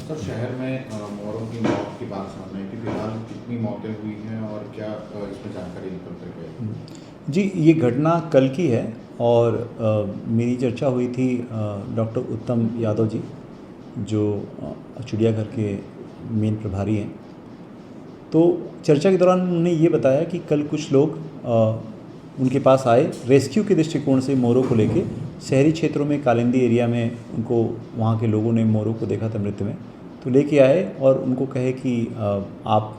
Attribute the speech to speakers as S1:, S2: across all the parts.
S1: Sir शहर में मोरों की मौत की बात सामने आई थी। फिलहाल कितनी मौतें हुई हैं और क्या इसमें जानकारी निकल कर गई?
S2: जी, ये घटना कल की है और मेरी चर्चा हुई थी डॉक्टर उत्तम यादव जी, जो चिड़ियाघर के मेन प्रभारी हैं। तो चर्चा के दौरान उन्होंने ये बताया कि कल कुछ लोग उनके पास आए रेस्क्यू के दृष्टिकोण से मोरों को लेके। शहरी क्षेत्रों में कालिंदी एरिया में उनको वहाँ के लोगों ने मोरों को देखा था मृत में, तो लेके आए और उनको कहे कि आप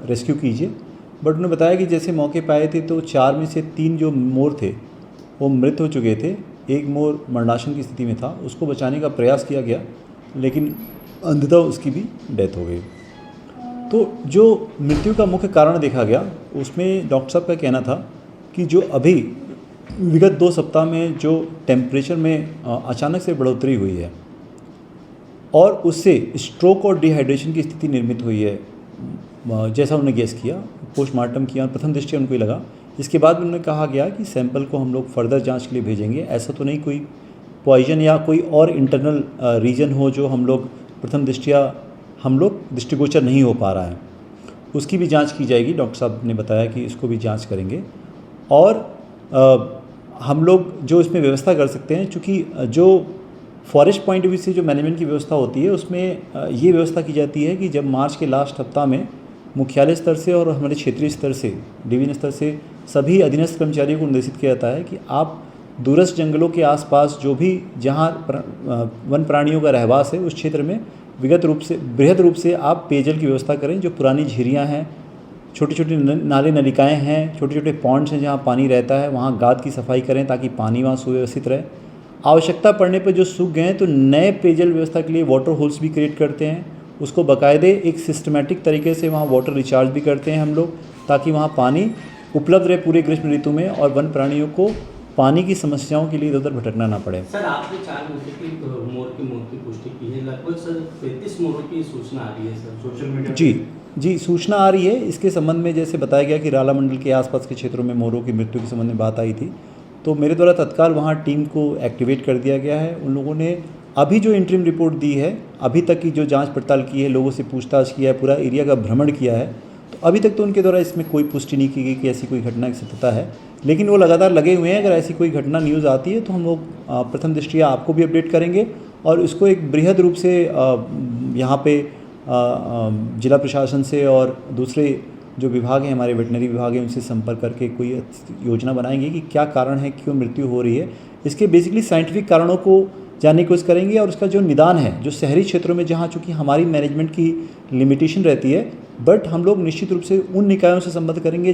S2: रेस्क्यू कीजिए। बट उन्होंने बताया कि जैसे मौके पे आए थे तो 4 में से 3 जो मोर थे वो मृत हो चुके थे। एक मोर मरणासन की स्थिति में था, उसको बचाने का प्रयास किया गया लेकिन अंततः उसकी भी डेथ हो गई। तो जो मृत्यु का मुख्य कारण देखा गया उसमें डॉक्टर साहब का कहना था कि जो अभी विगत 2 सप्ताह में जो टेम्परेचर में अचानक से बढ़ोतरी हुई है और उससे स्ट्रोक और डिहाइड्रेशन की स्थिति निर्मित हुई है, जैसा उन्होंने गेस किया, पोस्टमार्टम किया, प्रथम दृष्टया उनको ही लगा। इसके बाद उन्होंने कहा गया कि सैंपल को हम लोग फर्दर जांच के लिए भेजेंगे। ऐसा तो नहीं कोई पॉइजन या कोई और इंटरनल रीजन हो जो हम लोग प्रथम दृष्टया हम लोग दृष्टिगोचर नहीं हो पा रहा है, उसकी भी जांच की जाएगी। डॉक्टर साहब ने बताया कि इसको भी जांच करेंगे और हम लोग जो इसमें व्यवस्था कर सकते हैं, चूँकि जो फॉरेस्ट पॉइंट ऑफ व्यू से जो मैनेजमेंट की व्यवस्था होती है उसमें ये व्यवस्था की जाती है कि जब मार्च के लास्ट हफ्ता में मुख्यालय स्तर से और हमारे क्षेत्रीय स्तर से, डिवीजन स्तर से सभी अधीनस्थ कर्मचारियों को निर्देशित किया जाता है कि आप दूरस्थ जंगलों के आसपास जो भी जहाँ वन प्राणियों का रहवास है उस क्षेत्र में बृहद रूप से आप पेयजल की व्यवस्था करें। जो पुरानी झीरियाँ हैं, छोटी छोटी नाले नलिकाएँ हैं, छोटे छोटे पॉन्ड्स हैं जहाँ पानी रहता है, वहाँ गाद की सफाई करें ताकि पानी वहाँ सुव्यवस्थित रहे। आवश्यकता पड़ने पर जो सूख गए हैं तो नए पेयजल व्यवस्था के लिए वाटर होल्स भी क्रिएट करते हैं, उसको बाकायदे एक सिस्टमेटिक तरीके से वहाँ वाटर रिचार्ज भी करते हैं हम लोग, ताकि वहाँ पानी उपलब्ध रहे पूरे ग्रीष्म ऋतु में और वन प्राणियों को पानी की समस्याओं के लिए इधर उधर भटकना ना पड़े।
S3: सर, आपने 4 मोर की मौत की पुष्टि की है, लगभग सर 35 मोरों की सूचना आ रही है सर सोशल मीडिया
S2: जी सूचना आ रही है। इसके संबंध में जैसे बताया गया कि राला मंडल के आसपास के क्षेत्रों में मोरों की मृत्यु के संबंध में बात आई थी, तो मेरे द्वारा तत्काल वहाँ टीम को एक्टिवेट कर दिया गया है। उन लोगों ने अभी जो इंटरिम रिपोर्ट दी है, अभी तक की जो जांच पड़ताल की है, लोगों से पूछताछ किया है, पूरा एरिया का भ्रमण किया है, तो अभी तक तो उनके द्वारा इसमें कोई पुष्टि नहीं की गई कि ऐसी कोई घटना की सत्यता है। लेकिन वो लगातार लगे हुए हैं, अगर ऐसी कोई घटना न्यूज़ आती है तो हम लोग प्रथम दृष्टया आपको भी अपडेट करेंगे और इसको एक बृहद रूप से यहाँ पे जिला प्रशासन से और दूसरे जो विभाग हैं, हमारे वेटनरी विभाग हैं, उनसे संपर्क करके कोई योजना बनाएंगे कि क्या कारण है, क्यों मृत्यु हो रही है। इसके बेसिकली साइंटिफिक कारणों को जानने की कोशिश करेंगे और उसका जो निदान है, जो शहरी क्षेत्रों में जहाँ चूँकि हमारी मैनेजमेंट की लिमिटेशन रहती है, बट हम लोग निश्चित रूप से उन निकायों से संबंध करेंगे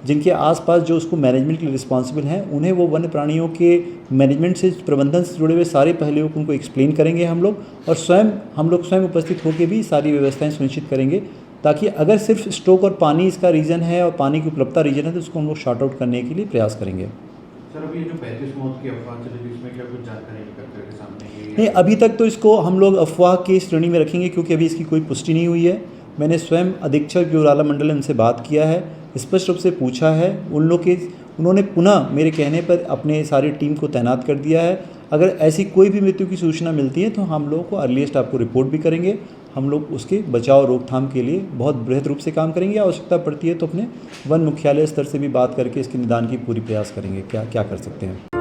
S2: जिनके आसपास जो उसको मैनेजमेंट के लिए रिस्पॉन्सिबल हैं, उन्हें वो वन्य प्राणियों के मैनेजमेंट से, प्रबंधन से जुड़े हुए सारे पहलुओं को उनको एक्सप्लेन करेंगे हम लोग, और हम लोग स्वयं उपस्थित होकर भी सारी व्यवस्थाएं सुनिश्चित करेंगे ताकि अगर सिर्फ स्ट्रोक और पानी इसका रीज़न है और पानी की उपलब्धता रीज़न है तो उसको हम लोग शॉर्ट आउट करने के लिए प्रयास करेंगे।
S1: सर, अभी जो 35 मौत की अफवाह चली थी इसमें क्या कुछ जानकारी निकल कर के सामने आई है?
S2: नहीं, अभी तक तो इसको हम लोग अफवाह की श्रेणी में रखेंगे क्योंकि अभी इसकी कोई पुष्टि नहीं हुई है। मैंने स्वयं अधीक्षक जो राला मंडल है उनसे बात किया है, स्पष्ट रूप से पूछा है, उन्होंने पुनः मेरे कहने पर अपने सारी टीम को तैनात कर दिया है। अगर ऐसी कोई भी मृत्यु की सूचना मिलती है तो हम लोगों को अर्लीस्ट आपको रिपोर्ट भी करेंगे। हम लोग उसके बचाव रोकथाम के लिए बहुत बृहद रूप से काम करेंगे। आवश्यकता पड़ती है तो अपने वन मुख्यालय स्तर से भी बात करके इसके निदान की पूरी प्रयास करेंगे क्या क्या कर सकते हैं।